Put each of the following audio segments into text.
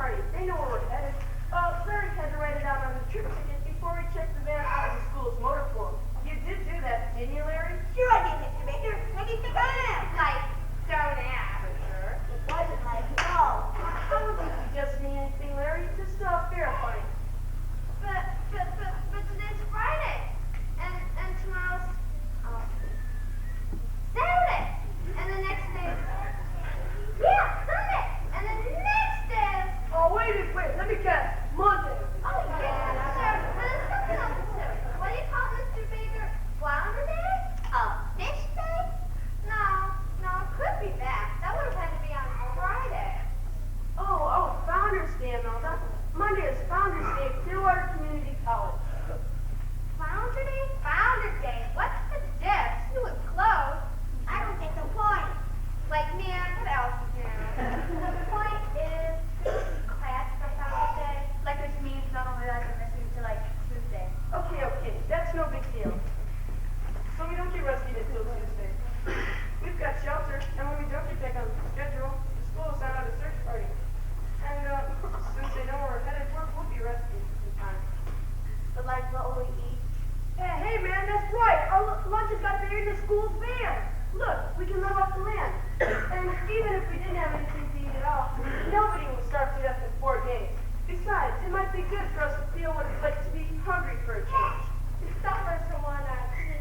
party. They know where we're headed. Larry had to write it out on the trip ticket before we checked the van out of the school's motor pool. You did do that, didn't you, Larry? Sure I did, Mr. Baker. I did think I am. Like, don't ask. Sure. It wasn't like, no. I don't think you just mean anything, Larry. Just verifying. But today's Friday. And tomorrow's Saturday. And the next day yeah, Sunday. And the next day is Oh, wait, let me guess. Monday. oh yeah, sure. But there's something else too. What do you call it, Mr. Baker? Flounder Day? Fish Day? No, it could be that. That would have had to be on Friday. Founders Day and all that. Monday is Founders Day at Clearwater Community College. Flounder Day? Founder Day. What's the diff? You look close. I don't get the point. Like, man, what else is new? The point is, this is class for Founder Day. Like, which means not only that, but missing to, like, Tuesday. Okay, that's no big deal. So we don't get rescued until Tuesday. We've got shelter, and when we don't get back on schedule, the school will send out a search party. And since they know where we're headed, we'll be rescued in time. But, like, what will we eat? Hey, man, that's right. Our lunch has got buried in the school's van. Look, we can live off the land. And even if we didn't have anything to eat at all, nobody will starve to death in 4 days. Besides, it might be good for us to feel what it's like to be hungry for a change. It suffers from one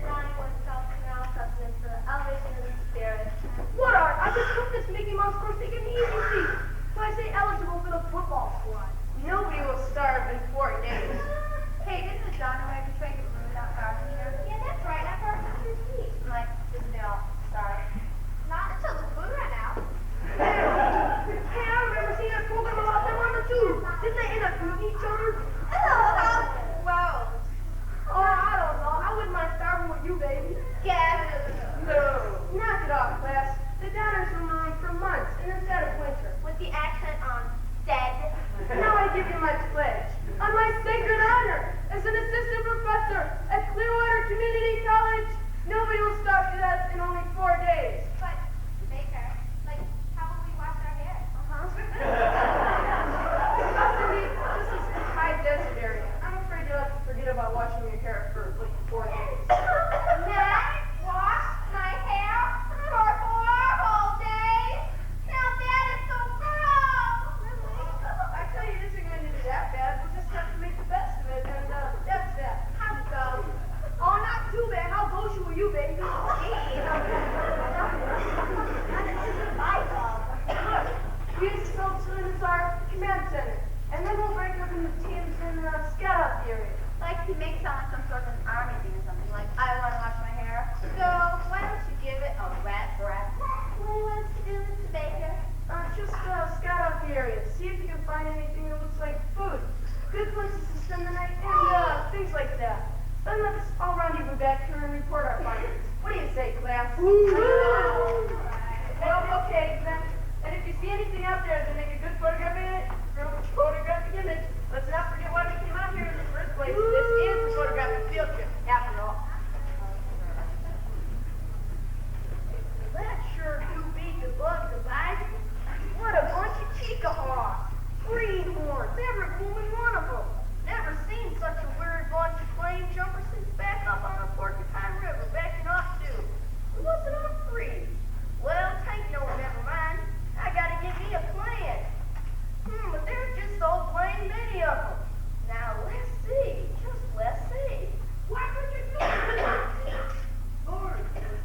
denying oneself canal sustenance for the elevation of the spirit. What art? I just took this Mickey Mouse course taking the easy seat. So I say eligible for the football squad. Nobody will starve in 4 days. Hey, didn't the John and Wagon train get moved out far from here? Yeah, that's right. I've heard from your feet. Like, didn't they all starve? Not until the food ran out. Hey, I remember seeing a program about them on the tube. Didn't they end up eating each other? Well, Oh, I don't know. I wouldn't mind starving with you, baby. yes. No. Knock it off, class. The Downers were mine for months, and it's dead of winter. With the accent on dead. Now I give you my pledge. On my sacred honor as an assistant professor at Clearwater Community College, nobody will starve to death in only 4 days. But, Baker, like, how will we wash our hair? Cindy, this is a high desert area. I'm afraid you'll have to forget about washing your hair for like 4 days. Matt, wash my hair for 4 whole days? Now that is so gross. I tell you, this isn't going to be that bad. We'll just have to make the best of it, and that's that. How go? Oh, not too bad. How gauche were you, baby? Look, we use this old saloon as our command center, and then we'll break up into teams and scout out the area. Like, he makes sound like some sort of an army thing or something. Like, I want to wash my hair. So, why don't you give it a red breath? What do you want us to do, Mr. Baker? Just scout out the area. See if you can find anything that looks like food, good places to spend the night, and things like that. Then let's all rendezvous back here and report our findings. What do you say, class? Well, okay, then. And if you see anything out there that make a good photographic image, let's not forget why we came out here in the first place. This is a photographic field trip, after all. That sure do beat the bug the bite. What a bunch of chica-hawks. Greenhorns, every woman one of them. Never seen such a weird bunch of flame jumpers since back up on the Porcupine River back in '02. What's it on free? Well, take no, never mind. I gotta get me a plan. But there's just so plain many of them. Now let's see, just let's see. What would you do?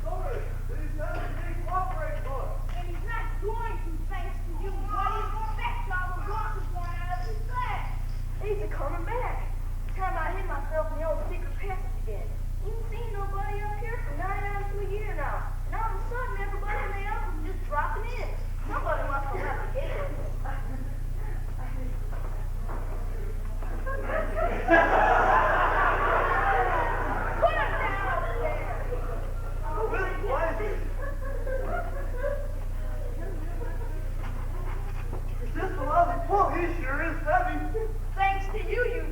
Sorry, please have me cooperate for us. And he's not going to, thanks to you, buddy. That's all the rock is going out of his class. These are coming back. Time I hid myself in the old secret passage again. Ain't seen nobody up here for 9 hours to a year now. And all of a sudden, everybody and their uncle's just dropping in. Somebody must have left the gate open. Put him down over there. With pleasure. Is this the lovely pull? He sure is heavy. Thanks to you, you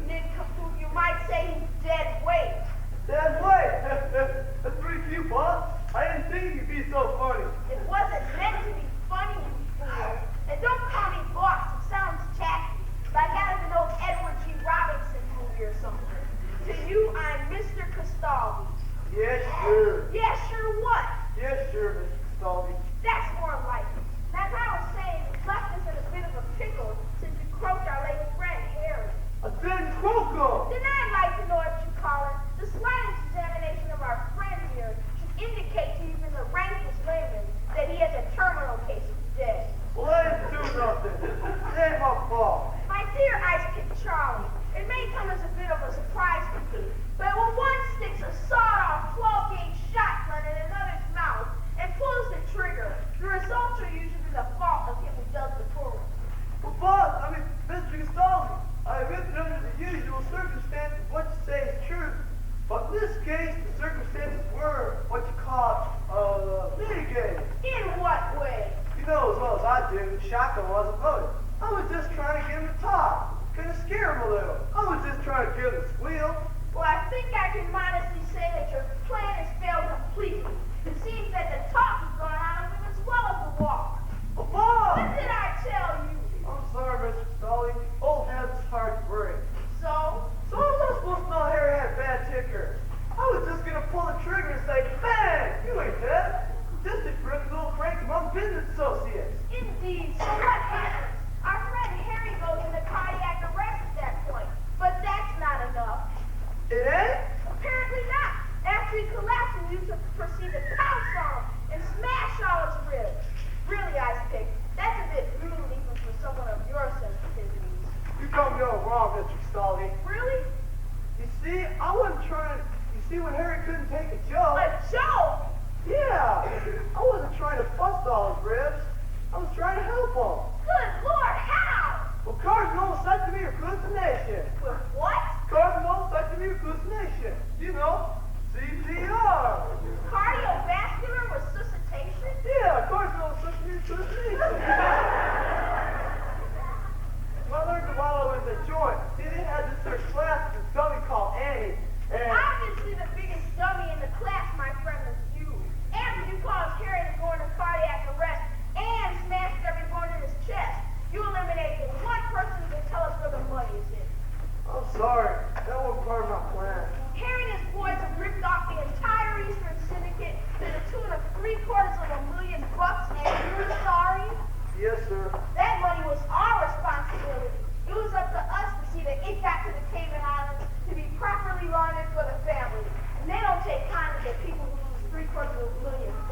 as well as I do that shotgun wasn't voted. I was just trying to get him to talk. Kind of scare him a little. I was just trying to get him to squeal. Well, I think I can modestly say that your plan has failed completely. It seems that the talk has gone out of him as well as the walk. Oh, Bob! What did I tell you? I'm sorry, Mr. Stolly. Old habits is hard to break. So? So I was not supposed to know Harry had a bad ticker. I was just gonna pull the trigger and say, bang! You ain't dead. Just a crooked little crank among business associates. Indeed. So what happens? Our friend Harry goes into cardiac arrest at that point. But that's not enough. It ain't? Apparently not. After he collapses, you proceed to pounce on him and smash all his ribs. Really, Ice Pick, that's a bit brutal even for someone of your sensitivities. You come no wrong, Mr. Stolly. Really? You see, I wasn't trying to... You see, when Harry couldn't take a joke... A joke? Yeah! I wasn't trying to bust all his ribs. I was trying to help him. Good Lord, how? Well, cardinal secondary hallucination. With what? Cardinal secondary hallucination. You know, CPR. Cardiovascular resuscitation? Yeah, cardinal secondary hallucination. Well, I learned it while I was at joint. See, they had this their class with this dummy called Annie. And Obviously the biggest dummy in the class, my friend, is you. After you caused Harry to go into cardiac arrest and smashed every bone in his chest, you eliminated one person who can tell us where the money is in. I'm sorry, that wasn't part of my plan. Harry and his boys have ripped off the entire Eastern Syndicate to the tune of $750,000, and you're sorry? Yes, sir. That money was our responsibility. It was up to us to see that it got to the Cayman Islands to be properly laundered for the family. And they don't take kindly to people who lose $750,000.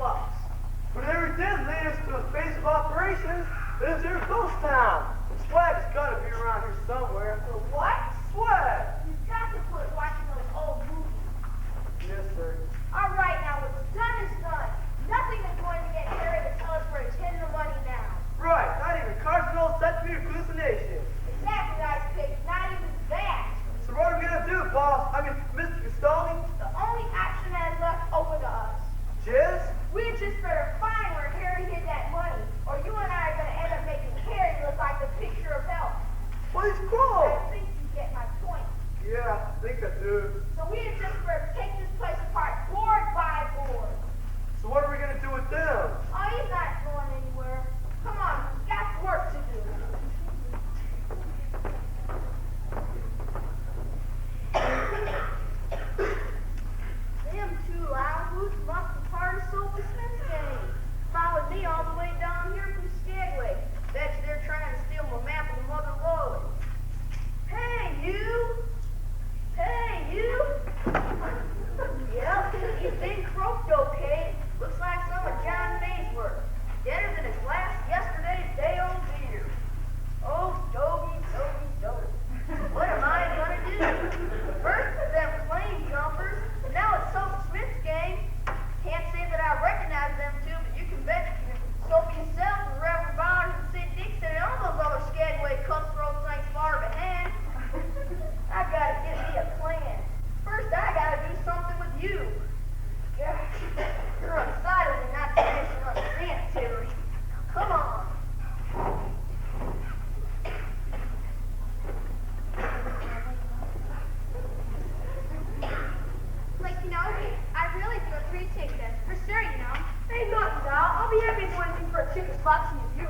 Whatever did lead us to a base of operations, is their ghost town. Swag's gotta be around here somewhere. The what? Swag! You've got to quit watching those old movies. Yes, sir. All right, now what's done is done. Nothing is going to get Harry to tell us where he's hidden the money now. Right, not even cardinal secondary hallucination. Exactly, Ice Pick. Not even that. So what are we gonna do, boss? I mean, Mr. Castoli? The only option that is left open to us. Jizz? We just better find where Harry hid that money, or you and I are going to end up making Harry look like the picture of health. Well, he's cool. I think you get my point. Yeah, I think I do. So we just better take this place apart, board by board. So what are we gonna do with them? Oh, he's not going anywhere. Come on, we've got work to do. Them two owls must be part of Sophie Smith's gang. Followed me all the way down here from Skagway. Bet you they're trying to steal my map of the Mother Lode. Hey, you! Hey, you! Yep, he's been croaked okay. Looks like some of John May's work. Deader than his last yesterday's day old deer. Oh, doggy, doggy, doggy. What am I gonna do? First with them flame jumpers, and now it's Sophie Smith's gang. Can't say that I recognize them two, but you can bet Sophie himself and Reverend Bowers and Sid Dixon and all those other Skagway cutthroats ain't far behind. I gotta get me a plan. First, I gotta do something with you. Gosh, you're unsightly, not to mention unsanitary. Come on. Like, I really do appreciate this. For sure, Ain't nothing now. I'll be happy to do anything for a chicken box with you.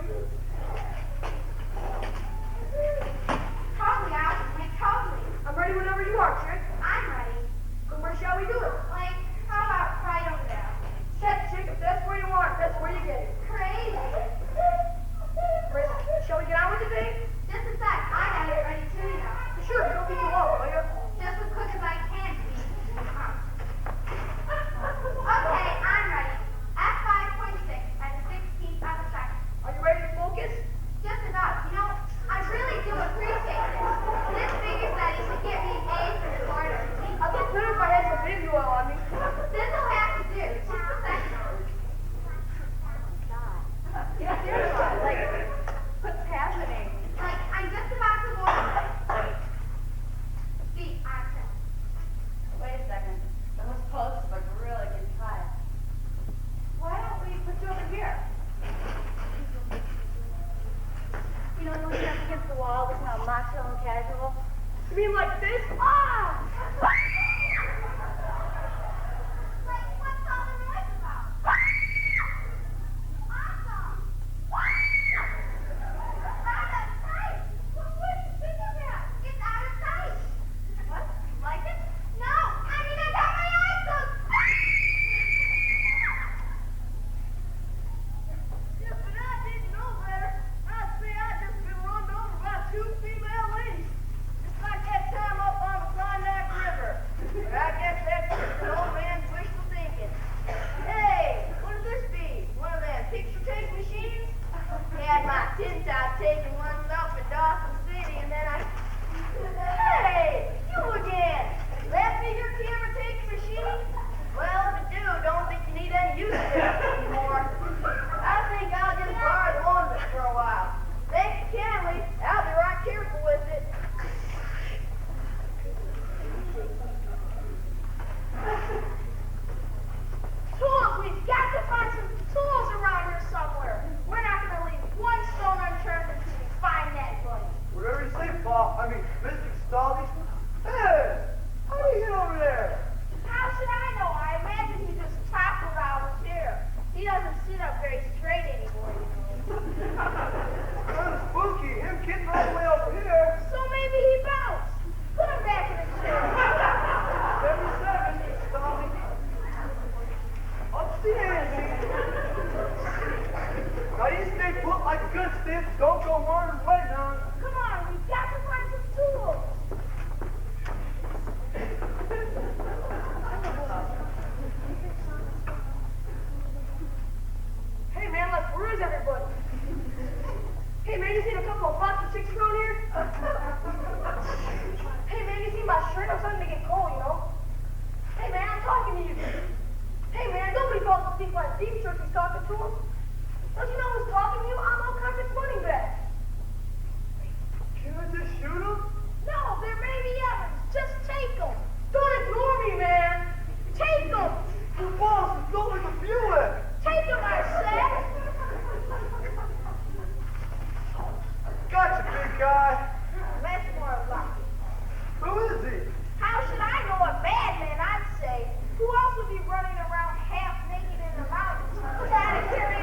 Totally, Alvin. Totally. I'm ready whenever you are, Chick. I'm ready. Then where shall we do it? Like, how about right over there? Check, Chick. If that's where you want, that's where you get it. Crazy. Chris, shall we get on with the day? Just a sec. I got it ready too, Sure, don't be too long, will you? Just as quick as I can be. Okay, I'm ready. F5.6 by the 16th of a second. Are you ready to focus? all the time, macho and casual? You mean like this? Ah! Like, what's all the noise about? Awesome! Out of sight! What are you thinking about? It's out of sight! What? You like it? No! I mean, I got my eyes closed! If I didn't know better, I'd say I'd just been run over by two female ladies. Just like that time up on the Klondike River. But I guess that's just an old man's wishful thinking. Hey, what would this be? One of them picture tape machines? Had my tin top taken once up in Dawson City, and then I... Hey, you again. Left me your camera taking machine? Well, if you do, don't think you need any use of it anymore. I think I'll just borrow the one of it for a while. Thank you kindly. I'll be right careful with it. Tools! We've got to find some tools around here somewhere. We're not going to leave one stone unturned until we find that money. Whatever you say, Bob. I mean, Mr. Staldy. Hey, how do you get over there? How should I know? I imagine he just toppled out of his chair. He doesn't sit up very straight anymore, you know. Kind of spooky. Him getting all the way over here. So maybe he bounced. Put him back in the chair. 77, Mr. Staldy. Upstairs. Now you stay put like a good stiff. Don't go wandering away now. Come on, we've got to find some tools. Hey, man, look, where is everybody? Hey, man, you seen a couple of boxes of chicks around here? Hey, man, you see my shirt? I'm starting to get cold, you know? Hey, man, I'm talking to you. Hey, man, nobody calls those people on Steve Church he's talking to them. Don't you know who's talking to you? I'm Old Carpet's money back. Can I just shoot him? No, there may be others. Just take them. Don't ignore me, man. Take them. The boss is going to view it. Take them, I said. Gotcha, big guy. That's more lucky. Who is he? How should I know a bad man, I'd say? Who else would be running around half naked in the mountains? Who's out of here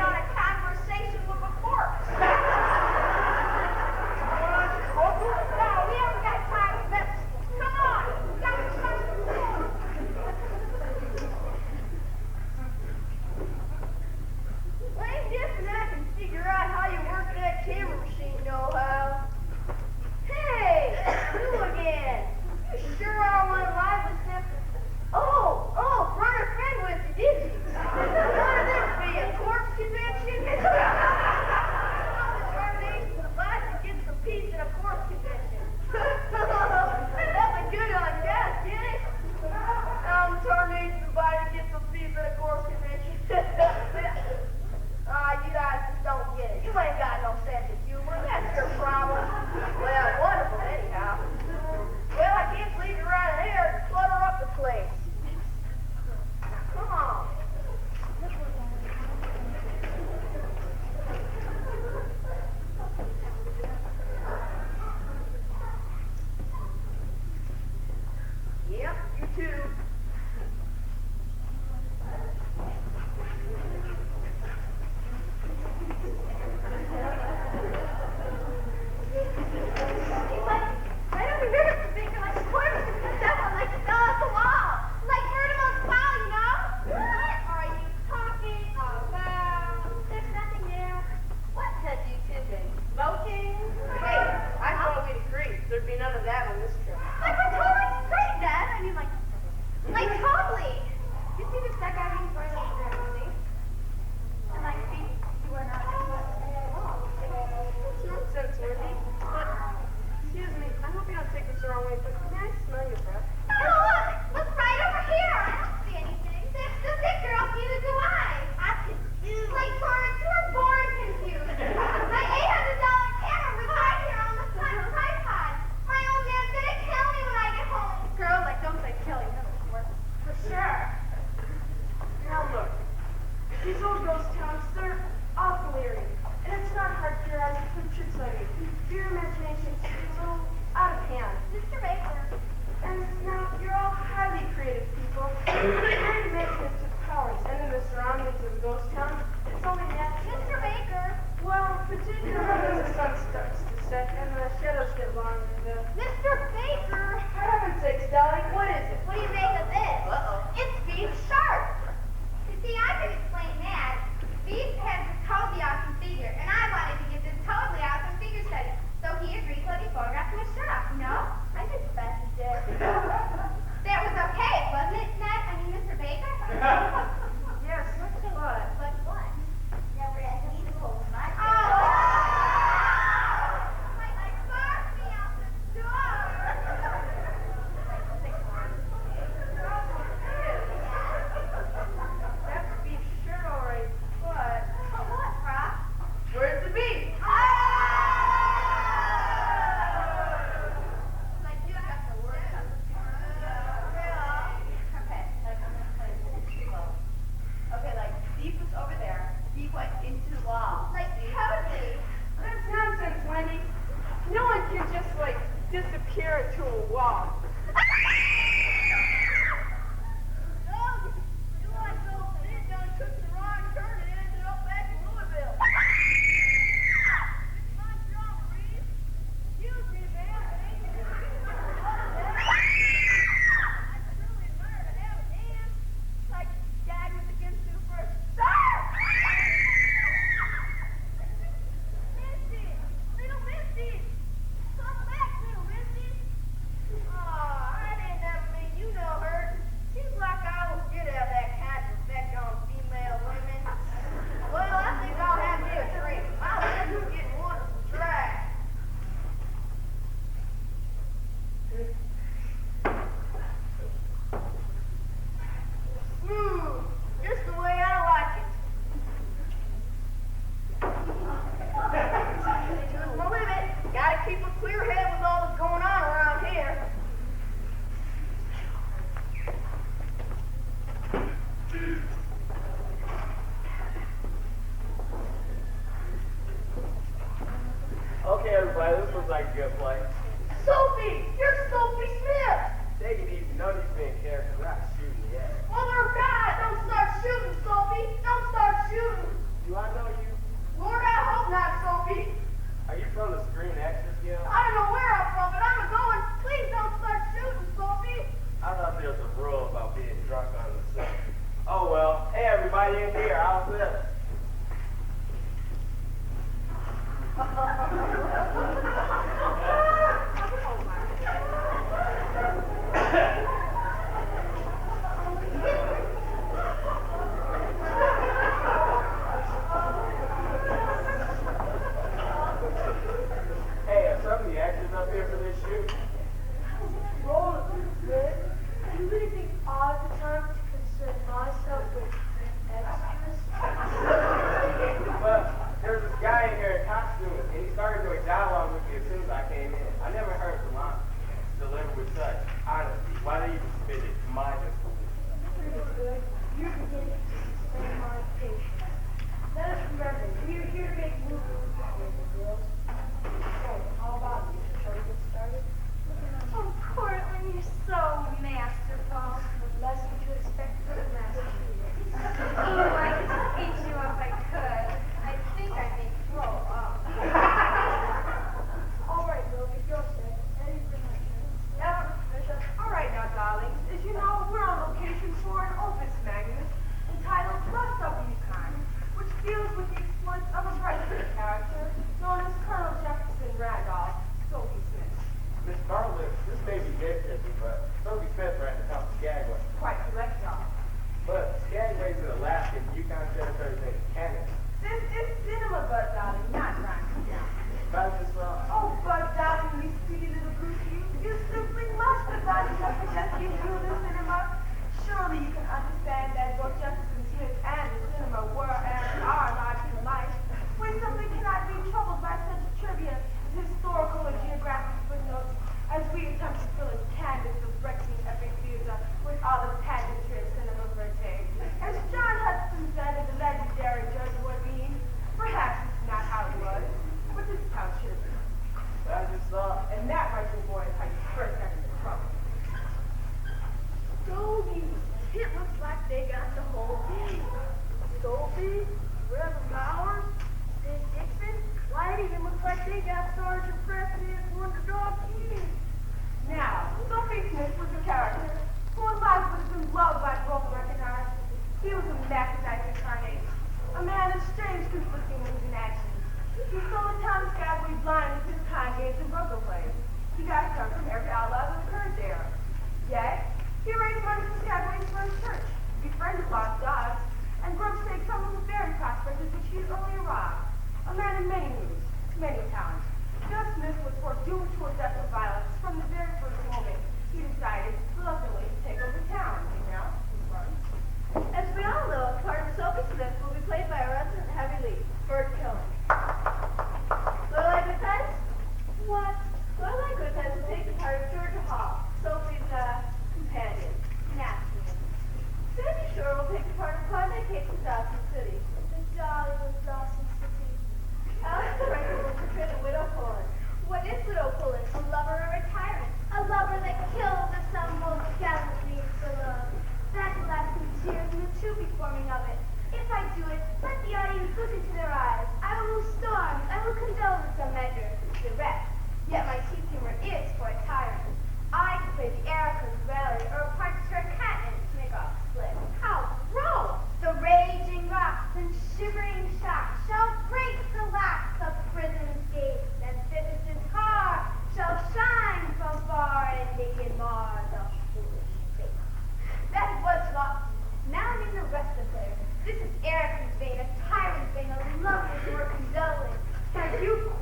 to a wall. You like those kids done took the wrong turn and ended up back in Louisville. It's my job, Reed. Excuse me, man, but ain't you I truly admire to have a hand. Like Dad was against you first. Sir! Misty! Little Misty! Come back, little Misty! Aw, I didn't never mean you no hurt. Seems like I always did have that kind of effect on female women. Well, I think I'll have me a drink. My legs are getting wonderful dry. Smooth, just the way I like it. Here's my limit. Gotta keep a clear head with all that's going on around here. Okay, everybody, this looks like a good play. Sophie! You're Sophie Smith! Take it easy. None of these being characters. We're not shooting yet. Mother of God, don't start shooting, Sophie! Don't start shooting! Do I know you? Lord, I hope not, Sophie! Are you from the Screen Actors Guild? I don't know where I'm from, but I'm a-going. Please don't start shooting, Sophie! I thought there was a rule about being drunk on the set. Oh well. Hey everybody in here, how's this? Hey, are some of the actors up here for this shoot? Roll it, Smith. You really think I have the time to concern myself with extras? Well, there's this guy in here in costume, and he started doing dialogue with me as soon as I came in. I never heard the line delivered with such honesty. Why did he even spit it? My disbelief. Pretty good. You're beginning to suspend my patience. Let us remember, we are here to make movies, boys and girls. So, how about you? Shall we get started? Oh, Cortland, you're so masterful. What less would you expect from a master? Oh, I could just eat you if I could. I think I may throw up. All right, girl, get your set. Ready for my turn. All right now, darlings. As you know, we're on location for an opus magnus entitled Rust of the Yukon, which deals with the exploits of a Brexit character known as Colonel Jefferson Randolph, Sophie Smith. Miss Bartlett, this may be nitpicky, but Sophie Smith ran the town of Skagway. Quite correct, y'all. But Skagway's in Alaska, and Yukon Territory's in Canada. This is cinema, Bud, darling, not rhyme. About this wrong. Oh, Bud, darling, you sweetie little goose, you simply must divide and represent you through the cinema. Surely you can understand that both Jefferson Smith and the cinema were and are larger than life. We simply cannot be troubled by such trivia as historical and geographic footnotes as we attempt to fill in canvas of Brexit epic theater with all the pageantry of cinema verite. As John Hudson said in the legendary Jesuit Bean, perhaps it's not how it was, but this is how it should have been. I just thought. And that, my dear boy, is how you first got into trouble. Sophie, it looks like they got the whole thing. Sophie, Reverend Bowers, Sid Dixon, why it even looks like they got Sergeant Preston as Wonder Dog King. Now, Sophie Smith was a character who in life would have been loved by both recognized. He was a magnetized incarnate, a man of strange conflicting moods and actions. He stole the town of Skagway blind with his con games and burglar plays. He got some from every outlaw of the current era. Yet, he raised money for Skagway's first church, befriended lost dogs, and broke stakes some of the very prospectors which he had earlier robbed. A man in many moods, many talents. Gus Smith was foredoomed to a death of violence from the very first moment he decided reluctantly to take over town. You know, As we all know, part of Sophie Smith will be played by a resident heavy lead, Bert Killen. Lorelai Gutez? What? Lorelai Gutez will take the part of Georgia Hall, Sophie's, companion. Naturally. Sandy Shore will take the part of Claudette Cates in Dawson City. The darling of Dawson City. Alex Frankel will portray the widow Pullen. What is widow Pullen? A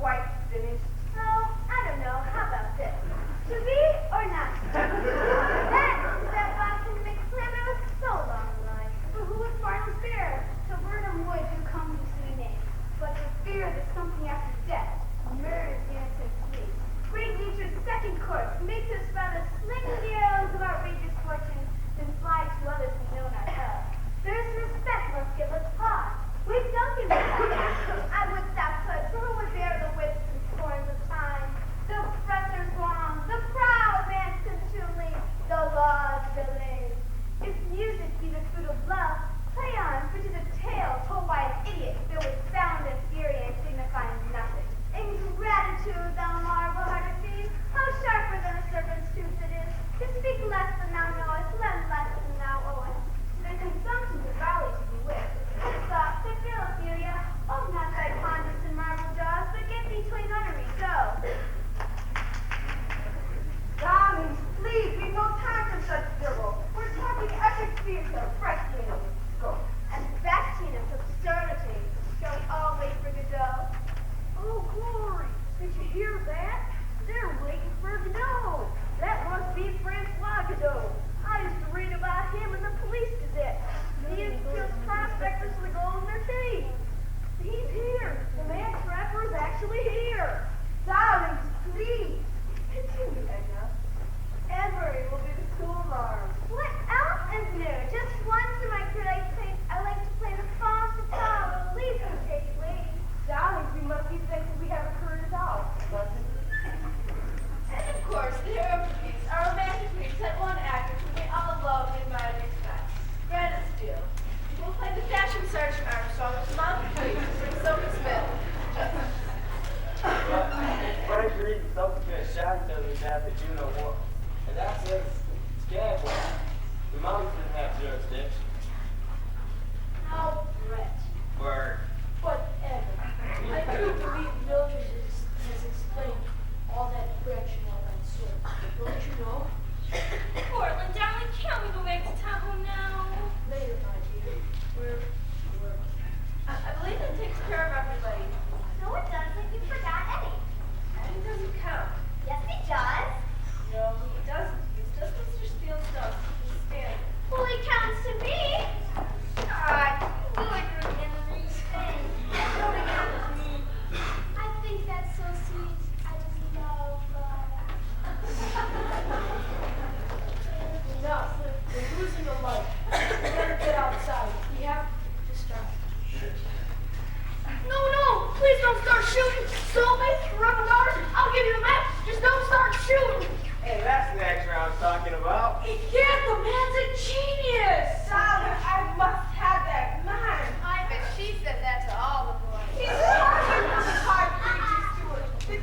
quite finished. Oh, I don't know. How about this? To be or not to be? That is that Boston McClellan was so long alive. But who was Barnum's bear? To Burnham Wood who comes to be named. But the fear that something after death, murder is the innocent fleet. Great nature's second course makes us rather sling the arrows of outrageous fortune than fly to others we know not of. There's respect must give us pause. We've done in I would stop could, for who would bear the whips and scorns of time? The oppressor's wrong, the proud man's contumely, the law's delays. If music be the fruit of love, play on, for 'tis a tale told by an idiot, filled with sound and fury and signifying nothing. Ingratitude, thou marble-hearted fiend, how sharper than a serpent's tooth it is, to speak less than thou knowest, learn less than thou owest. The consumptions of folly to be wished, but soft, but fill Ophelia, hold not thy ponderous and marble jaws, but get thee to a nunnery, go. Darlings, please, we've no time for such dribble. We're talking epic theater, fresh in scope. And Bastinus absurdity, shall we all wait for Godot? Oh, Glory! Did you hear that? They're waiting for Godot. That must be Francois Godot. I used to read about him in the Police Gazette. He kills prospectors for the gold in their teeth. He's here. The man trapper is actually here. Darlings, please. Continue, Edna. Emery will be the school alarm. What else is new? Just once in my career I like to play the Fons Fatale, please don't take it lady. Darlings, we must be thankful we have occurred at all. And of course, the Euripides are romantic leads that one actor whom we all love and admire and respect. Granted Steele. We'll play the fashion sergeant Armstrong with Mountain Queen from Sophie Smith. Frank Reed and Sophie Smith shot each other after the Juno War. And that's a scandal. The mountains didn't have jurisdiction. Now, Brett. Word. Whatever. I do believe Mildred has explained all that Brett and all that sort. Don't you know? Portland, darling, can't we go back to Tahoe now? Later, my dear. We're I believe it takes care of everybody. No, it doesn't. You forgot Eddie. Eddie doesn't count. Yes, he does. No, he doesn't. It's just Mr. Steele stuff. He's standing. Well, he counts to me. God, you like your memories. I think that's so sweet. I just love Enough. We're losing a light. We better get outside. We have to start. No, please don't start shooting. Soulmates, rebel daughters, I'll give you the map. Just don't start shooting. Hey, that's the actor I was talking about. Yeah, the man's a genius! Solid, I must have that man. I bet she said that to all the boys. He's harder than the hard Stewart. The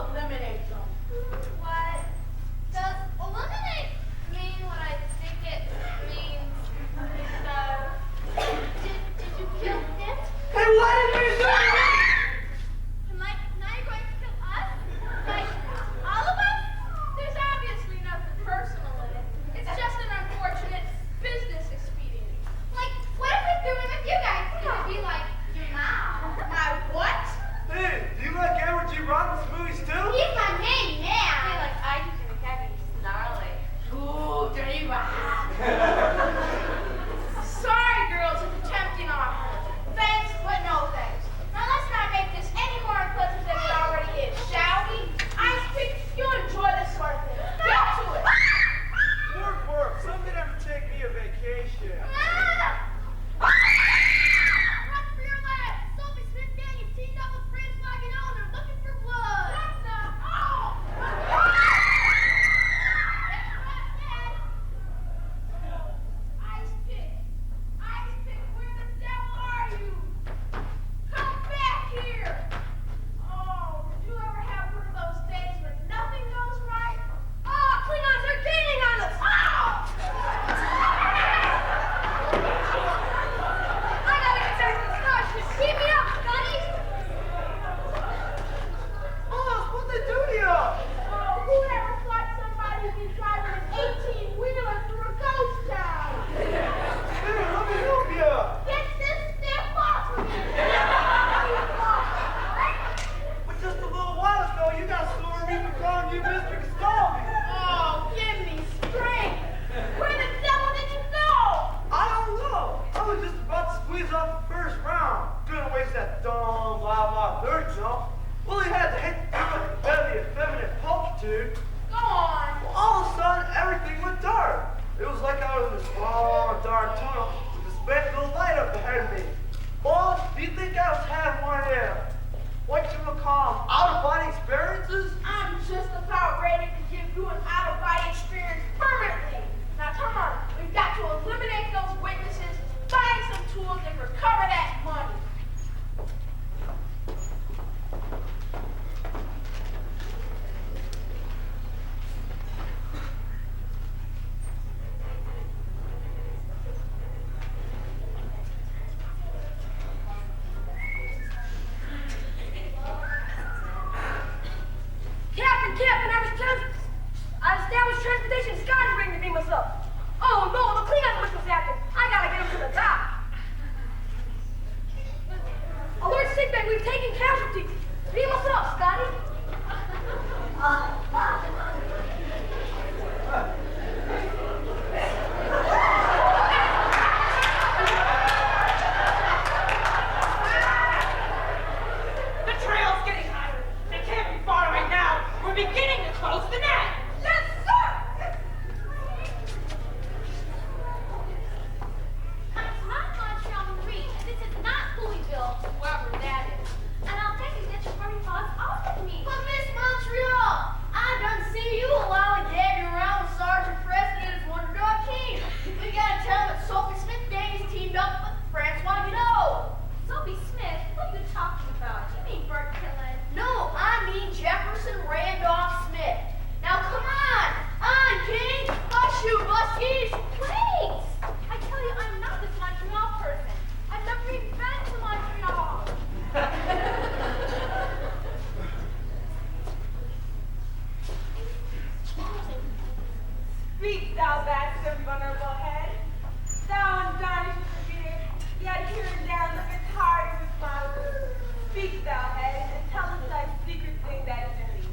eliminate them. What? Does eliminate mean what I think it means? So, did you kill him? Hey, why did you do that? And like, now you're going to kill us? Like, all of us? There's obviously nothing personal in it. It's just an unfortunate business expedient. Like, what if we threw him with you guys? He would be like, your mom. My what? Hey, do you like Edward G. Robinson movies too? He's my main man. Feel like I just think heavy, snarly. Ooh, dirty rat. Sorry, girls, it's a tempting offer. Thanks, but no thanks. Now let's not make this any more unpleasant than it already is, shall we? Ice Pick, you enjoy this sort of thing. Get to it. Work. Somebody ever take me a vacation. Run for your life! Sophie Smith gang is teamed up with Francois Guinot and they're looking for blood. What the? Oh! Ice Pick, where the devil are you? Come back here! Oh, did you ever have one of those days when nothing goes right? Oh, Klingons are gaining on us! I gotta get back to the starship. Keep me up, Scotty! Oh, what'd they do to you? Oh, whoever thought somebody would be driving an 18-wheeler through a ghost town? Hey, let me help you. Get this stiff off of me! But just a little while ago, you got sore me for calling you Mr. Castaldi. Oh, give me strength! Where the devil did you go? I don't know. I was just about to squeeze off the first round. Couldn't waste that dumb, blah, third jump. Well, he had to hit the thing with a very effeminate pulchritude. Go on! Well, all of a sudden, everything went dark. It was like I was in this long, dark tunnel with this big little light up ahead of me. Boss, do you think I was having one of them, what you would call out-of-body experiences? I'm just about ready to give you an out-of-body experience permanently. Now come on, we've got to eliminate those witnesses, find some tools, and recover that money. Captain, I established transportation in Scotty's ring to beam us up. Oh no, the Klingon must was active. I gotta get him to the top. Alert sickbay, we've taken casualties. Beam us up, Scotty. The trail's getting hotter. They can't be far right now. We're beginning to close the net. Yes, sir! It's not Montreal Marine. This is not Louisville, whoever that is. And I'll take you get your party paws off of me. But Miss Montreal, I done see you a while gagging around with Sergeant Preston and his Wonder Dog team. We gotta tell him that Sophie Smith gang is teamed up with Francois Guinot. Sophie Smith, what are you talking about? You mean Bert Killen? No, I mean Jefferson Randolph Smith. Now come on, King, hush you buskies. Wait! I tell you, I'm not this Montreal person. I've never even been to Montreal. Speak, thou vast and vulnerable head. Thou ungarnished repeater, yet here and down looketh hard with mouth. Speak, thou head, and tell us thy secret thing that is in thee.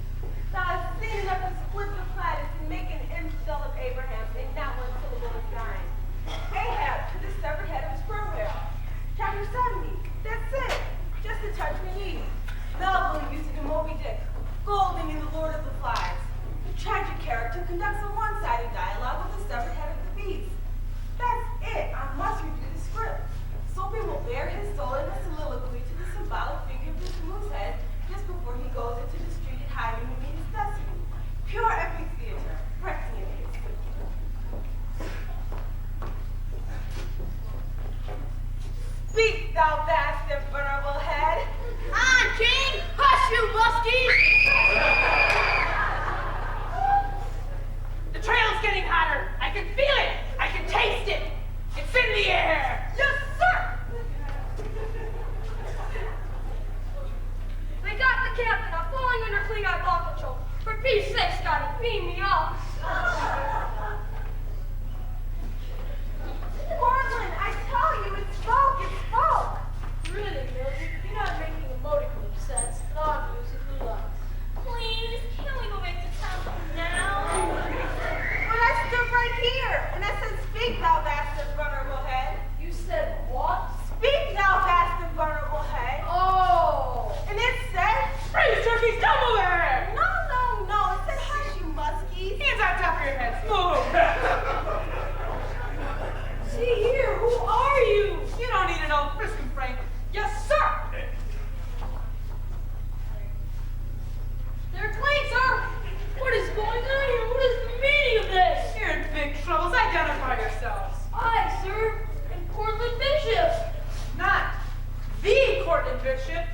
Thou hast seen enough to split the planets and make an install of Abraham, and not one syllable of thine. Ahab to the severed head of his sperm whale. Chapter 70. That's it. Just the touch we need. Melville used it in Moby Dick. Golding in The Lord of the Flies. The tragic character conducts a one-sided dialogue with the severed head of the beast. That's it. I must review the script. Soapy will bare his soul in a soliloquy to the symbolic figure of this moose head just before he goes into the street at hiding to meet his destiny. Pure epic theater. Brechthian history. Speak, thou vast and vulnerable head. On, King, hush you buskies. beam me up. Portland, I tell you, it's folk, it's folk. Really, Mildred, you're not making a modicum of sense, and I'm losing the love. Please, can't we go back to town now? Well, I stood right here, and I said, speak, thou vast and vulnerable head. You said what? Speak, thou vast and vulnerable head. Oh! And it said, Freeze, turkeys, come over here! no, it said, hush, you muskies. Hands on top of your heads, move! See here, who are you? You don't need to know, Frisk and Frank. Yes, sir! They're clean, sir! What is going on here? What is the meaning of this? You're in big troubles. Identify yourselves. I, sir, am Portland Bishop. Not the Cortland Bishop.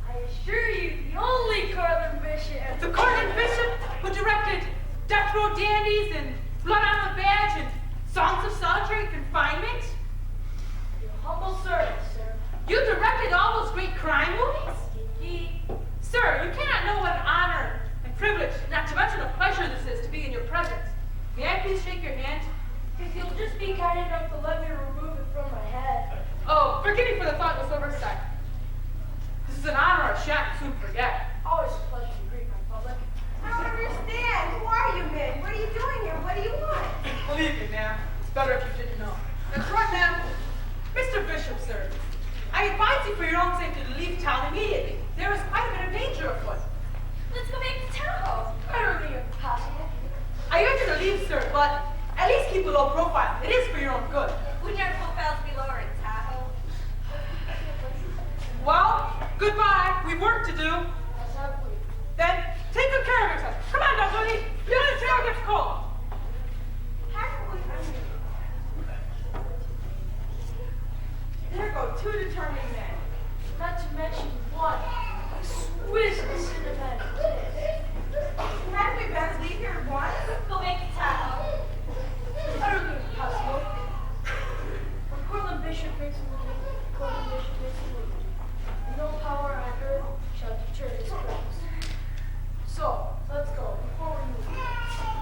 I assure you, the only Cortland Bishop. The Cortland Bishop who directed Death Row Dandies and Blood on the Badge and Songs of Solitary Confinement. Your humble servant, sir. You directed all those great crime movies? Indeed. Sir, you cannot know what an honor and privilege, not to mention a pleasure this is to be in your presence. May I please shake your hand? If you'll just be kind enough to let me remove it from my head. Oh, forgive me for the thoughtless oversight. This is an honor I shan't soon forget. Always a pleasure to greet my public. I don't understand. Who are you men? What are you doing here? What do you want? Believe me, ma'am, it's better if you didn't know. That's right, ma'am. Mr. Bishop, sir, I advise you for your own safety to leave town immediately. There is quite a bit of danger afoot. Let's go back to town. Utterly impossible. I urge you to leave, sir, but at least keep a low profile. It is for your own good. Wouldn't our profiles be lower in Tahoe? Well, goodbye. We've work to do. As I please. Then take good care of yourself. Come on, Duckling. The other chair gets cold. There go two determined men. Not to mention one exquisite cinematic taste. Had we best leave here at once? Go back to Tahoe. Utterly impossible. When Portland Bishop makes a movie, Portland Bishop makes a movie. And no power on earth shall deter his purpose. So, let's go before we move.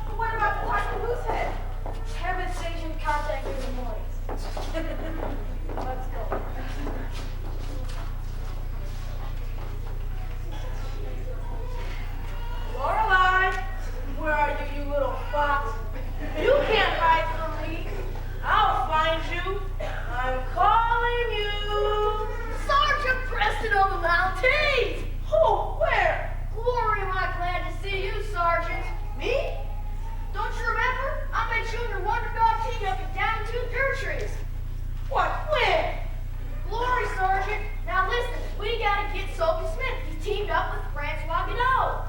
But what about Dr. Moosehead? Have it station contact in the morning. Let's go. Lorelei, where are you, you little fox? You can't hide from me. I'll find you. I'm calling you. Sergeant Preston of the Mounties! Who? Where? Glory, am I glad to see you, Sergeant. Me? Don't you remember? I met you and your Wonder Dog team up and down 2 dirt trees. What? When? Glory, Sergeant. Now listen, we gotta get Sophie Smith. He's teamed up with Francois Godot.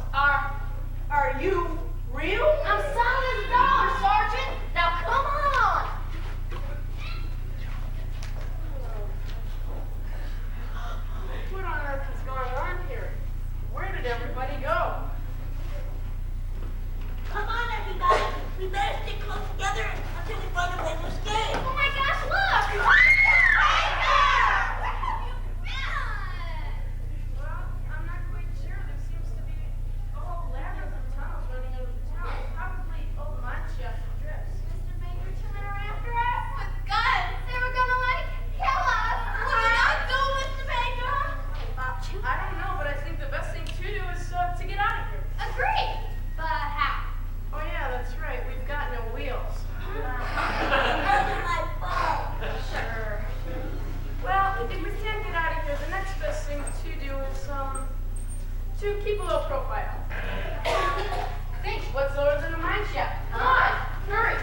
Are you real? I'm solid as a dollar, Sergeant. Now come on. What on earth is going on here? Where did everybody go? Come on, everybody. We better stick close together until we find a way to escape. Oh my gosh, look! Where have you Well, I'm not quite sure. There seems to be a whole labyrinth of tunnels running out of the town. Probably old mine shafts and drifts. Mr. Baker coming after us with guns. They were gonna kill us. What are we gonna do, Mr. Baker? I don't know, but I think the best thing to do is to get out of here. Agreed. But how? Oh yeah, that's right. We've got no wheels. My fault. Sure. Well, if we can't get out of here, the next best thing to do is to keep a low profile. Think what's lower than a mine shaft. Come on, hurry.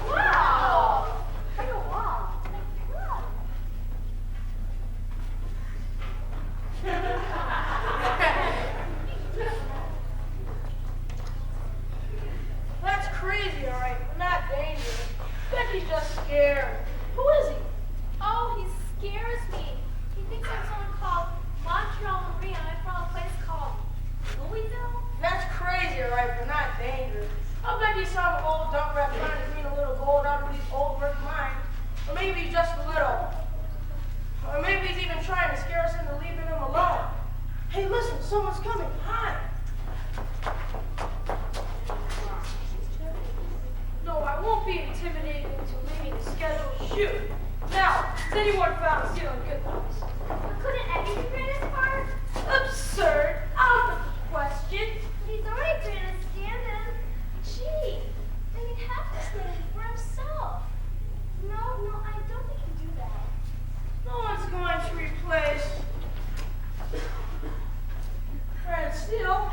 Wow! Look at the wall. That's crazy, all right. Not dangerous. Becky's just scared. Who is he? Oh, he scares me. He thinks I'm someone called Montreal Marie and I'm from a place called Louisville. That's crazy, all right, but not dangerous. I bet he's some old dump rat trying to clean a little gold out of these old brick mines. Or maybe just a little. Or maybe he's even trying to scare us into leaving him alone. Hey, listen, someone's coming. Hi. be intimidated into leaving a scheduled shoot. Now, has anyone found stealing good things? Couldn't Eddie be greatest part? Absurd. Out of the question. He's already great at stand-in. Gee, then he'd have to stand in for himself. No, I don't think he'd do that. No one's going to replace Fred Steele.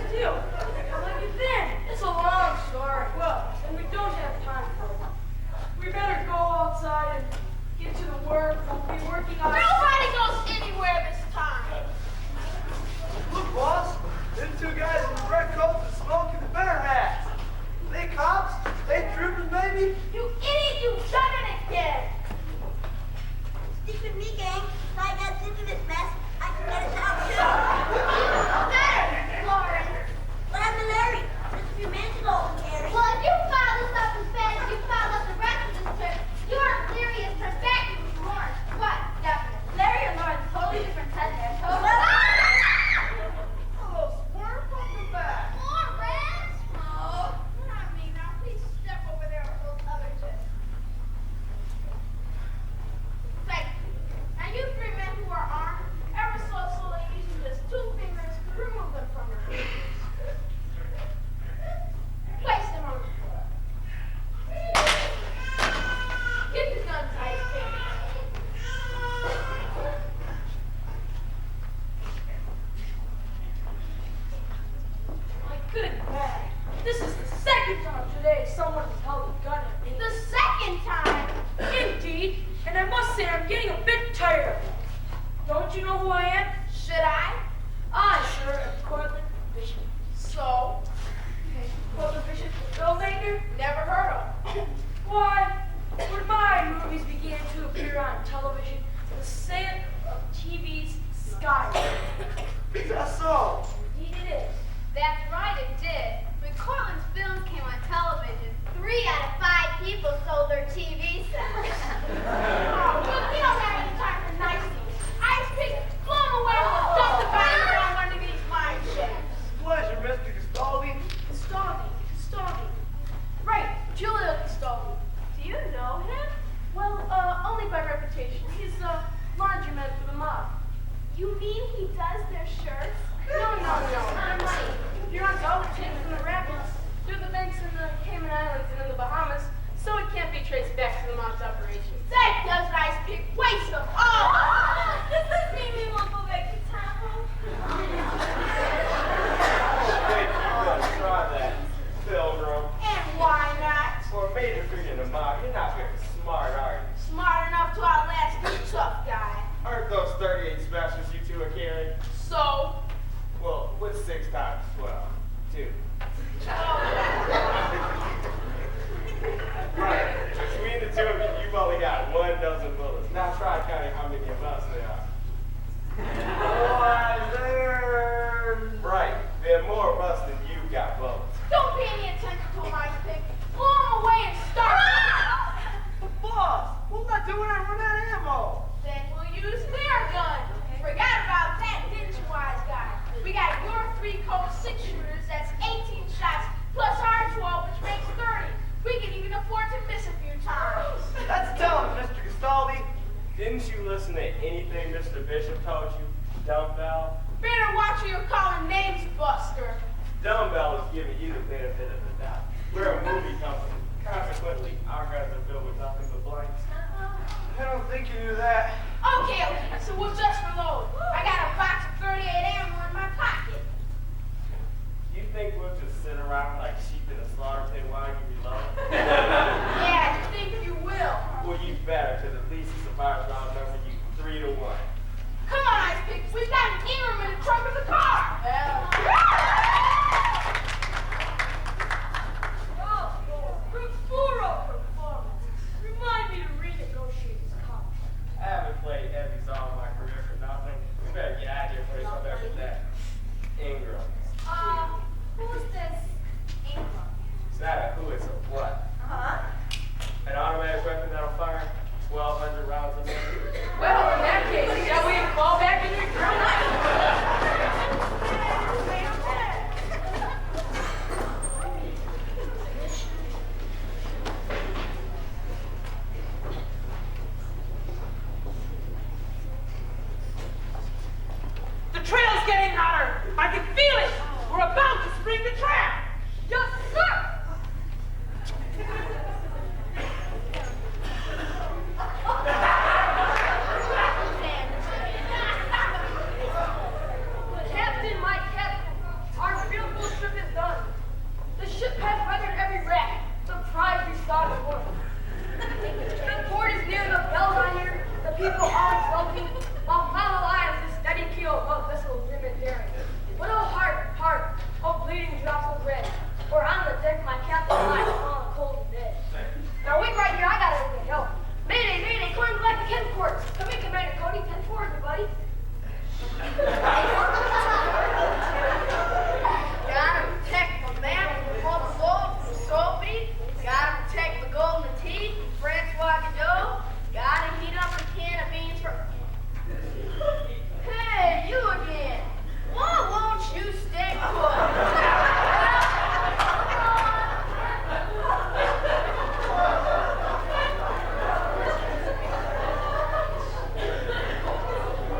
Steele, how have you been? It's a long story. Well, and we don't have time for it. We better go outside and get to the work we'll be working on. Nobody goes anywhere this time. Look, boss, them two guys in the red coats and smoking the bear hats. They cops? They troopers, maybe? You idiot, you've done it again. Stick with me, gang. If I got into this mess, I can get it out too. There, Lauren. What happened to Larry? Just a few minutes ago, Harry. Well, if you filed this up as fast as you filed up the rest of this trip, your theory is perfect, Lawrence. What? Definitely. Larry and Lawrence, totally different sets there. Totally. Hello, squirm, welcome back. Lawrence! Oh, not me now. Please step over there with those other two. Thank you. Now you three men who are armed, ever so slowly using just 2 fingers, remove them from your fingers. Place them on the floor. Get the gun tight, My good man, this is the second time today someone has held a gun at me. The second time. Indeed, and I must say I'm getting a bit tired of it. Don't you know who I am? Should I? I sure am Cortland Bishop. So, Cortland Bishop, the filmmaker? never heard of. Why, when my movies began to appear on television, the sand of TV's sky. Is that so? Indeed it is. That's right, it did. When Cortland's films came on television, 3 out of 5 people sold their TV sets. Oh, look, we don't have any time for niceties. Ice pick, blown away with dump the body around one of these mine shafts. Pleasure, Mr. Castaldi. Castaldi. Right, Giulio Castaldi. Do you know him? Well, only by reputation. He's a laundromat for the mob. You mean he does their shirts? No, not money. You're on dollar change from the rapids, through the banks in the Cayman Islands and in the Bahamas, so it can't be traced back to the mob's operations. That doesn't ice pick. Waste them all. Does this mean we won't go back to Tahoe? Hey, you gotta try that, Pilgrim. And why not? For a major figure in the mob, you're not very smart, are you? Smart enough to outlast this tough guy. Aren't those 38 specials you two are carrying? So, Well, what's 6 times 12? 2. Right. Between the two of you, you've only got 1 dozen bullets. Now try counting how many of us there are. Why, there's... Right. There are more of us than you've got bullets. don't pay any attention to him, ice pick. Blow him away and start. But boss, we'll not do it and run out of ammo. Then we'll use their gun. Forgot about that, didn't you, wise guy? We got your 3 Colt 6 shooters, that's 18 shots, plus our 12, which makes 30. We can even afford to miss a few times. That's telling, Mr. Castaldi. Didn't you listen to anything Mr. Bishop told you, Dumbbell? Better watch who you're calling names, Buster. Dumbbell is giving you the benefit of the doubt. We're a movie company. Consequently, our guns are filled with nothing but blanks. I don't think you knew that. Okay, so we'll just reload. I got a box of 38 ammo in my pocket. You think we'll just sit around like sheep in a slaughter pit while you reload? Yeah, you think you will. Well, you better, because at least the survivors outnumber you 3 to 1. Come on, Ice Pick. We've got an Ingram in the trunk of the car. Bravura performance. Remind me to renegotiate this contract. I haven't played every song in my career for nothing. We better get out of here before you come back with that. Ingram. Who's this Ingram? It's not a who, it's a what. Huh? An automatic weapon that'll fire 1,200 rounds a minute. Well, in that case, shall we fall back in your drum? getting hotter. I can feel it. We're about to spring the trap. Yes, sir! Captain, my captain, our field goal trip is done. The ship has weathered every wreck. The prize we sought is won. The port is near the Belvedere. The people always welcome. While follow eyes the steady keel above vessels grim and daring. With a heart, of bleeding drops of red. Or on the deck my captain lies fallen cold and dead. Now wait right here, I gotta go get help. Mayday, mayday, calling back to Kenport. Come in, Commander Cody, 10-4, everybody. Gotta protect my man from the Pulp Wolf, from Sophie. Gotta protect the Golden Tea from Francois Godot. Gotta heat up a can of beans for... Hey, you again. Why won't you stay put?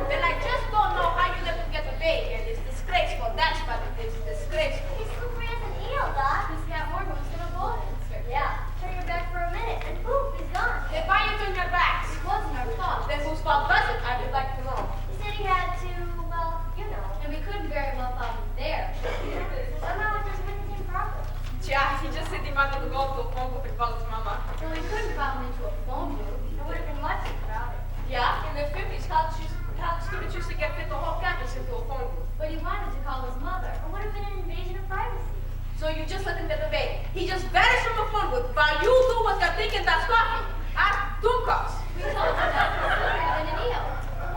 Then I just don't know how you let him get away, and it's disgraceful. That's what it is, disgraceful. He's slippery as an eel, Doc. He's got more moves than a bull. Yeah. Turn your back for a minute, and poof, he's gone. Then why you turn your backs? It wasn't our fault. Then whose fault was it? I would like to know. He said he had to, well, you know, and we couldn't very well follow him there. Somehow it doesn't anything proper. Yeah, he just said he wanted to go to a phone booth and call his mama. Well, we couldn't follow him into a phone booth. It would have been much crowded. Yeah, in the 50s, college students used to get fit the whole campus into a phone booth. But he wanted to call his mother. It would have been an invasion of privacy. So you just let him get away. He just vanished from a phone booth while you two was thinking that's coffee. Ah, Dumkas. We told you that he's slippery than an eel.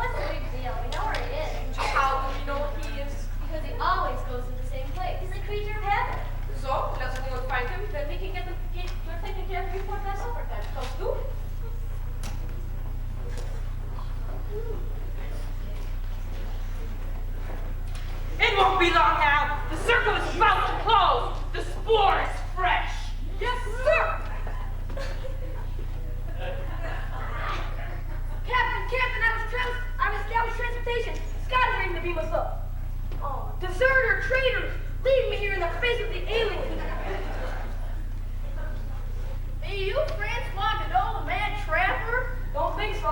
What's the big deal? We know where he is. How do you know what he is? Because he always goes to the same place. He's a creature of habit. So, let's go and find him, then we can get we're taking care of you before that supper time comes through. It won't be long now. The circle is about to close. The spore is fresh. Yes, sir! Captain, I was transportation. Scott is ready to beam us up. Oh, deserter, traitors, leave me here in the face of the aliens. Be you Francois Godot, the mad trapper? Don't think so.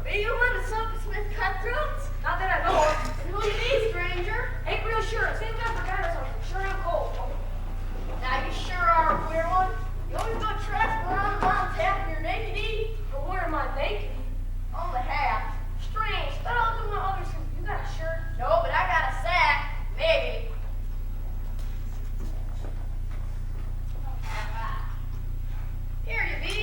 Be you one of the Silver Smith cutthroats? Not that I know of. And who you be, stranger? Ain't real sure. Seems I forgot or something. Sure I'm cold. Now you sure are a queer one. You always got traps around tapping your naked or wearing my naked. Only half. Strange. But I'll do my other suit. You got a shirt? No, but I got a sack. Maybe. Here you be.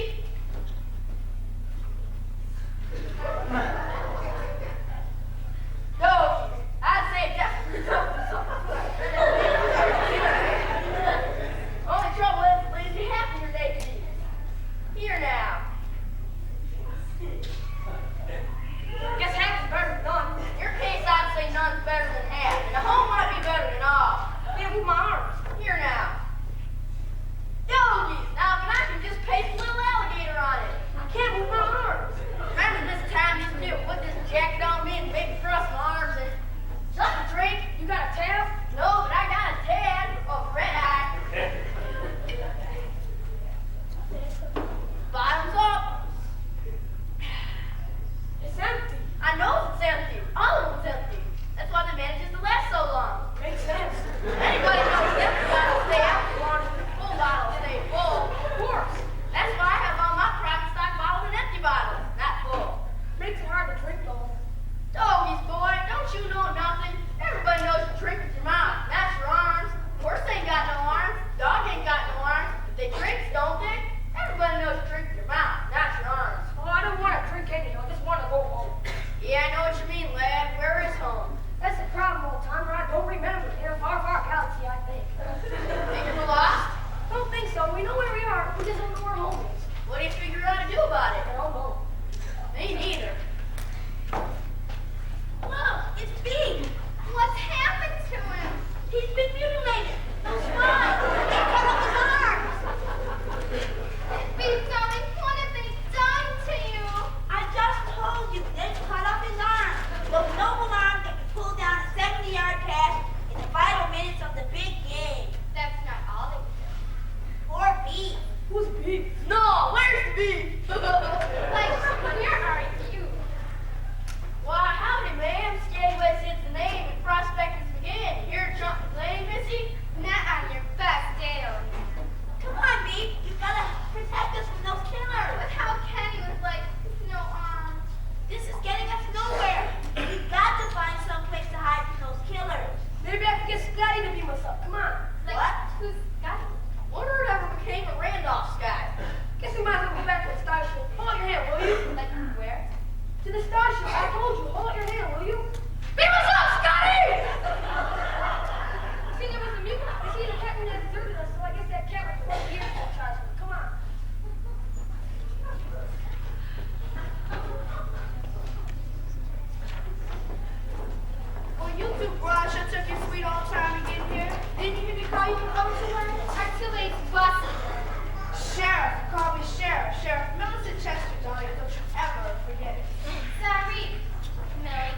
Chester, I told you, hold your hand, will you? Beat us up, Scotty! See, there was a mutant. You see, the captain had deserted us, so I guess that cat was supposed to be here to charge him. Come on. Well, you two broad sure took your sweet old time to get here. Didn't you hear me call you from over to where? Artillery's busted. Sheriff, call me Sheriff. Sheriff Millicent Chester, darling. Don't you ever forget it. Sorry, Millie.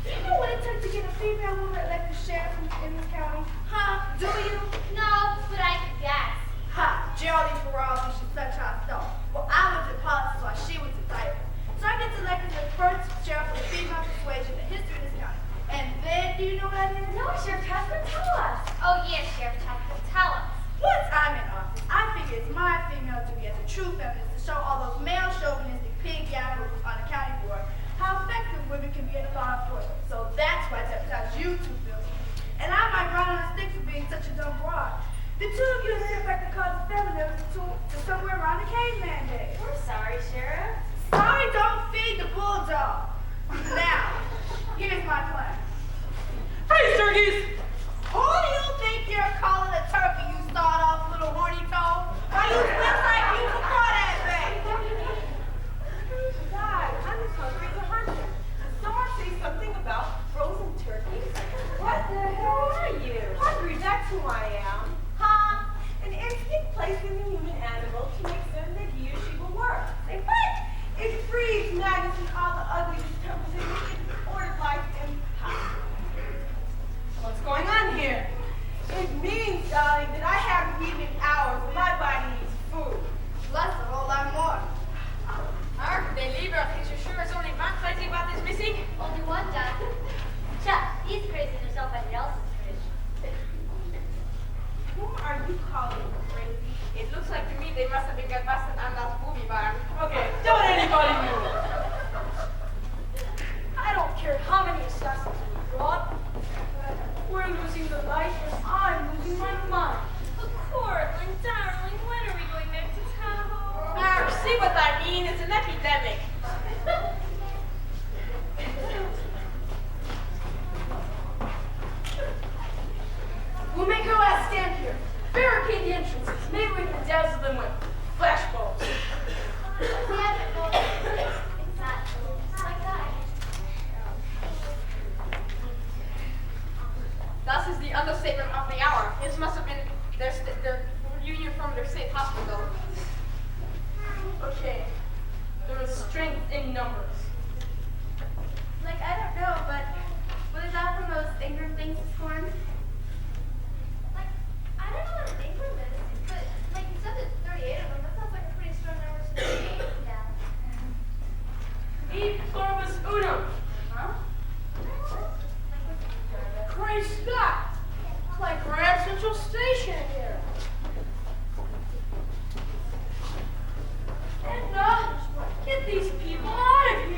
Do you know what it took to get a female woman elected sheriff in this county? Huh? Do you? No, but I can guess. Ha! Geraldine Ferrari, she's such a star. Well, I was in politics while she was in diaper. So I get elected the first sheriff of the female persuasion in the history of this county. And then, do you know what I did? No, Sheriff Chester, tell us. Oh, yes, Sheriff Chester, tell us. Once I'm in office, I figure it's my female duty as a true feminist to show all those male chauvinistic pig yahoos on the county board how effective women can be in the law enforcement. So that's why I deputize you two bills. And I might run on a stick for being such a dumb broad. The two of you have back the cause of feminism to somewhere around the caveman days. We're sorry, Sheriff. Sorry, don't feed the bulldog. Now, here's my plan. Hey, turkeys! Who do you think you're calling a turkey, you start-off little horny toe? Why you look like you can call that thing? God, I'm just hungry as a hunter. Did someone say something about frozen turkeys? What the hell are you? Hungry, that's who I am. Huh? An instinct placed in the human animal to make certain that he or she will work. Say what? It frees madness and all the ugly disturbances and makes ordered life impossible. What's going on here? It means, darling, that I have evening hours and my body needs food. Plus a whole lot more. Hark, they leave her. Is you sure it's only one crazy about this missing? Only one done. Chuck, he's crazy and somebody else is crazy. Whom are you calling crazy? It looks like to me they must have been got busted on that movie barn. Okay, don't anybody move. I don't care how many assassins we brought. We're losing the life and I'm losing my mind. But Cortland, darling, when are we going back to Tahoe? Ah, see what I mean? It's an epidemic. We'll make our last stand here. Barricade the entrances. Maybe we can dazzle them with flashballs. Yeah, but no, it's not like that. That is the understatement of the hour. This must have been their reunion from their state hospital. Okay. There is strength in numbers. Like, I don't know, but was that from those Ingram things this morning? Like, I don't know what an Ingram is, but, like, you said there's 38 of them. That sounds like a pretty strong number to 38. Yeah. E pluribus unum. Huh? Great Scott! It's like Grand Central Station here. Edna, get these people out of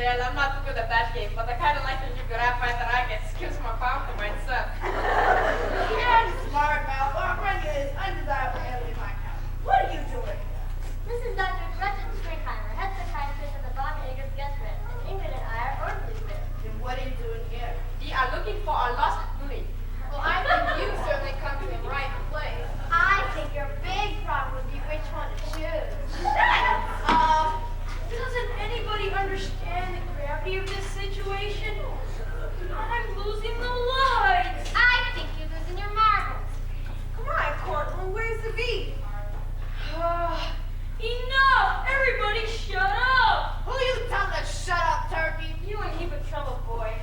Well, I'm not too good at that game, but I kind of like when you grab by the racket, gives my power to myself. Yeah, smart mouth. Our friend is undesirable enemy in my house. What are you doing? This is Dr. Gretchen Stringheimer, head psychiatrist of the Von Eggers guest rest, and Ingrid and I are orderlies there. And what are you doing here? We are looking for a lost bully. Well, I think you certainly come to the right place. I think your big problem would be which one to choose. Doesn't anybody understand the gravity of this situation? I'm losing the lights. I think you're losing your marbles. Come on, Cortland, where's the V? Enough! Everybody shut up! Who you tell to shut up, turkey? You in heap of trouble, boy.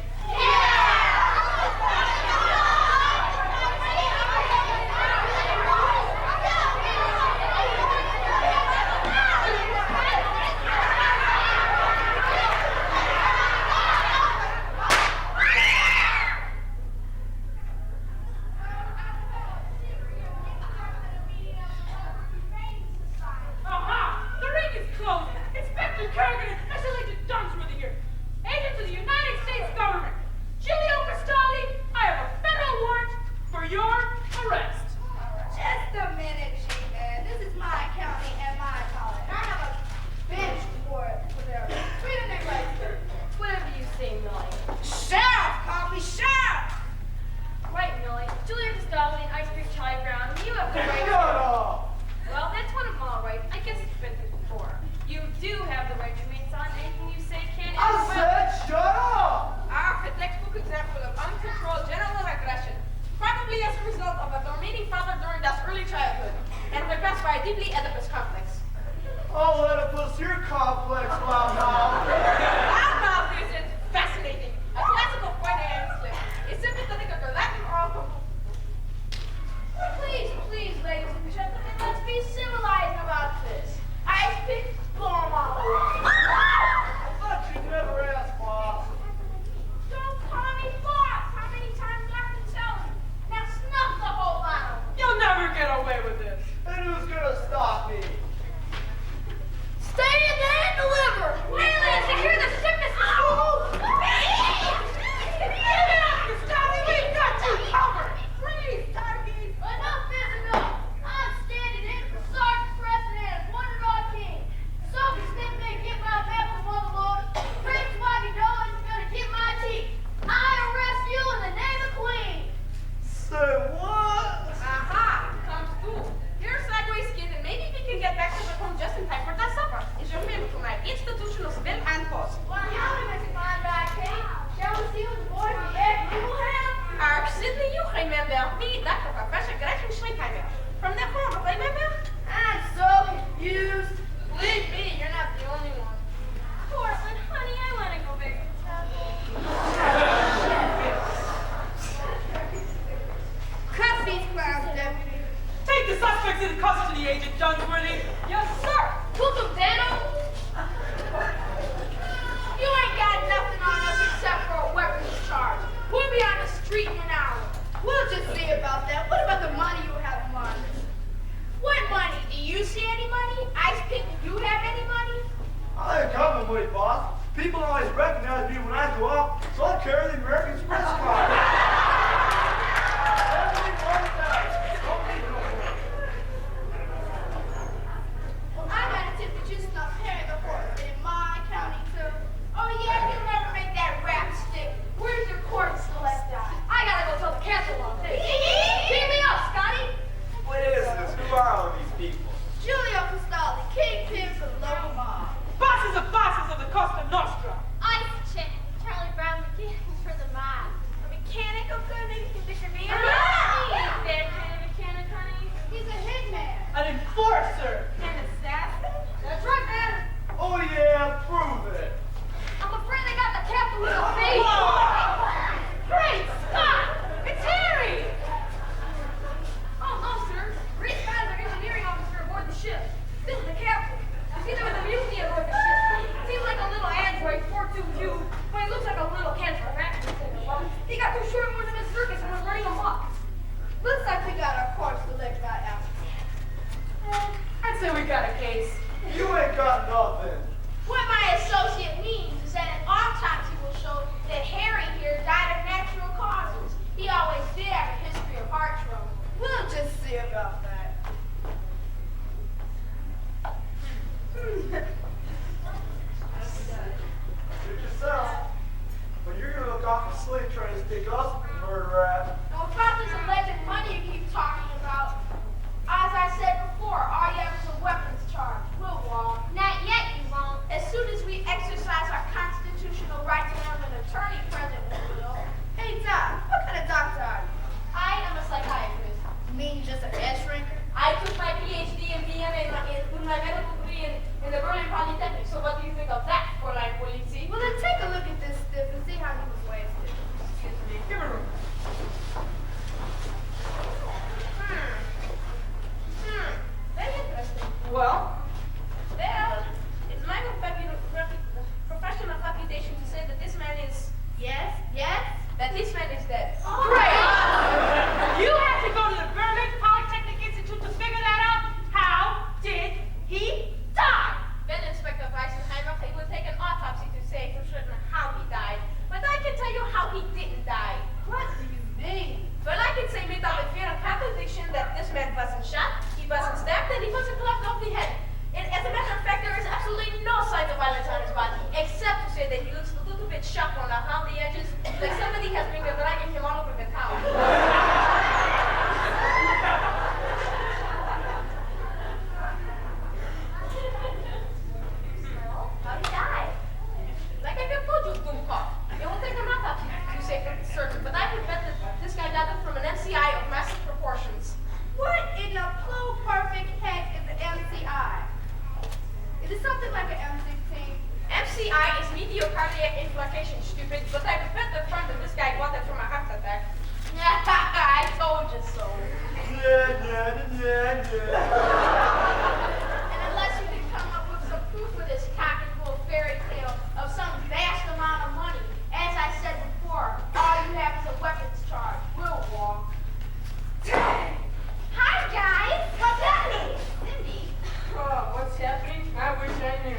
Aha! The ring is closed! Inspector Kerrigan and Special Agent Dunsworthy here. Agents of the United States government. Giulio Castali, I have a federal warrant for your arrest. Just a minute, G-Man. This is my county and my college. I have a bench warrant for their arrest. Read the name right there. Whatever you say, Millie. Sheriff! Call me sheriff! Right, Millie. Julia Castelli and Ice Cream Chai Brown, you have the right. Shut up! Well, that's one of them, all right. I guess it's been through before. You do have the right to remain silent. Anything you say can't I said shut up! A textbook example of uncontrolled general aggression, probably as a result of a dominating father during that early childhood, and repressed by a deeply Oedipus complex. Oh, Oedipus, your complex, loudmouth. Loudmouth isn't fascinating. A classical Freudian slip. It's sympathetic of the Latin oral Please, please, ladies and gentlemen, let's be civilized about this. I picked bomb all I thought you'd never ask, boss. Don't call me boss. How many times do I have to tell you? Now snuff the whole bottle. You'll never get away with this. And who's gonna stop me? Stay in there and deliver. Aliens, you hear the sickness is Castali, we've got you covered. Freeze, turkeys. Enough is enough. I'm standing in for Sergeant President, Wonder Dog King. Sophie Smith may get my map from Mother Lord. Prince Bobby Dolan is gonna get my teeth. I arrest you in the name of Queen. Say what? Aha! Comes through. Here's sideways kid, and maybe we can get back to the home just in time for that supper. Is your member tonight? Institutional civil and force. Well, how do we find back, Kate? Shall we see what the boys from Ed Google have? Our Sydney, you remember me, Dr. Professor Gretchen Schlingheimer. From the home, remember? I'm so confused. Believe me, you're not the only one. Portland, honey, I want to go back to Cut these clowns, deputy. Take the suspects into custody, Agent Dunsworthy. Yes, sir. Cook 'em, Dano. You ain't got nothing on us except for a weapons charge. We'll be on the street in an hour. We'll just see about that. What about the money you have in mind? What money? Do you see any money? Ice Pick, do you have any money? I ain't coming with it, boss. People always recognize me when I go out, so I carry the American Express card. Everything works out. Don't need no more. Well, I got a tip that you snuffed Harry the horse in my county, too. Oh, yeah, you'll never make that rap stick. Where's your court select on? I gotta go tell the castle on this. Keep me up, Scotty. What is this? Who are all these people? Julio Castali, kingpin for the local mob. Bosses of the Costa Nostra. Ice Chick, Charlie Brown McGee for the mob. A mechanic, okay, maybe you can fix your van. That kind of mechanic, honey. He's a hitman. An enforcer. An assassin? That's right, man. Oh yeah, prove it. I'm afraid they got the captain with a face. Great Scott! It's Harry! Oh, sir. Reed Skyler, engineering officer aboard the ship. This is the captain. You see, there was a mutiny aboard the ship. Seems like a little android, 422, but he looks like a little cancer. He got too short more than a circus and was running amok. Looks like we got our course select by out. I'd say we got a case. You ain't got nothing. What my associate means is that an think us a murder rap. Now, about this alleged money you keep talking about, as I said before, all you have is a weapons charge. We'll walk. Not yet, you won't. As soon as we exercise our constitutional right to have an attorney present, we will. Hey, Doc, what kind of doctor are you? I am a psychiatrist. You mean just a head shrinker? I took my PhD in Vienna with my medical degree in the Berlin Polytechnic. So what do you think of that, Fräulein Polizzi? Well, then take a look at this stiff and see how he was wasted. Excuse me. Give her room. Very interesting. Well, Well, it's my professional reputation to say that this man is... Yes? That this man is dead. great. You have to go to the Berlin Polytechnic Institute to figure that out. How did he die? Well, Inspector Weissenheimer, it would take an autopsy to say for certain how he died. But I can tell you how he didn't die. What do you mean? Well, I can say without a fear of contradiction that this man wasn't shot, he wasn't stabbed, and he wasn't clubbed off the head. And as a matter of fact, there is absolutely no sign of violence on his body, except to say that he looks a little bit sharp around the edges, like somebody has been dragging him all over the town. How'd he die? Like I can told you, Dumkov. It will take an autopsy to say for certain, but I would bet that this guy died from an MCI of massive proportions. What in the blue perfect heck is an MCI? Is it something like an M16? MCI is medial cardiac inflammation, stupid, but I bet the front that this guy got it from a heart attack. I told you so. Yeah. And unless you can come up with some proof of this cock and bull fairy tale of some vast amount of money, as I said before, all you have is a weapons charge. We'll walk. Hi, guys. What's happening? Cindy. Oh, what's happening? I wish I knew.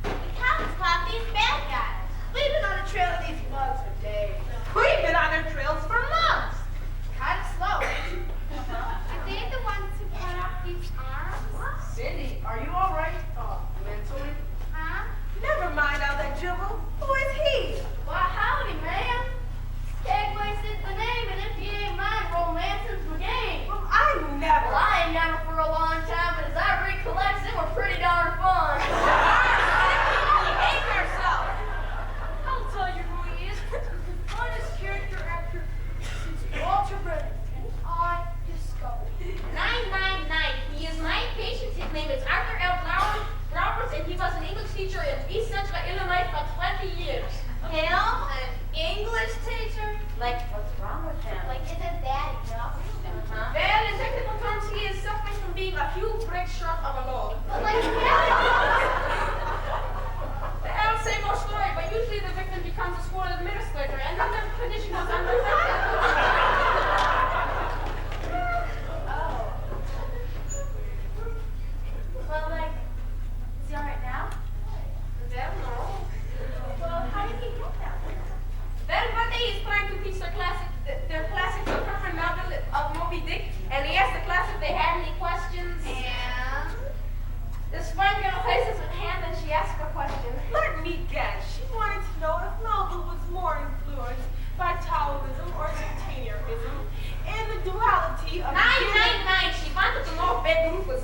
The cops caught these bad guys. We've been on the trail of these mugs for days. We've been on their trails for months. Kind of slow. Are they the ones who cut off these arms? Cindy, are you all right? Mentally? Huh? Never mind all that dribble. Who is he? Why, howdy, man. Skagway's is the name, and if you ain't mine, romancing's the game. Well, I never. Well, I ain't known for a long time, but as I recollect, they were pretty darn fun. Behave yourself. I'll tell you who he is. Honest character actor since Walter Brennan. I discovered. 999. He is my patient. His name is Arthur L. Flowers, and he was an English teacher in East Central Illinois for 20 years. Him? An English teacher? Like, what's wrong with him? Like, isn't that enough? Well, in technical terms, he is suffering from being a few bricks short of a load. But like, yeah. I'll say more story, but usually the victim becomes a school administrator, and then the condition goes unaffected. Well, like, is he alright now? Well, no. Well, how did he get that? Then one day he's trying to teach their classic suburban novel of Moby Dick, and he asked the class if they had any questions. And? This one girl raises her hand and she asks a question. Let me guess. She wanted to know if Melville was more influenced by Taoism or Tainism and the duality of 999. She wanted to know if Babe Ruth was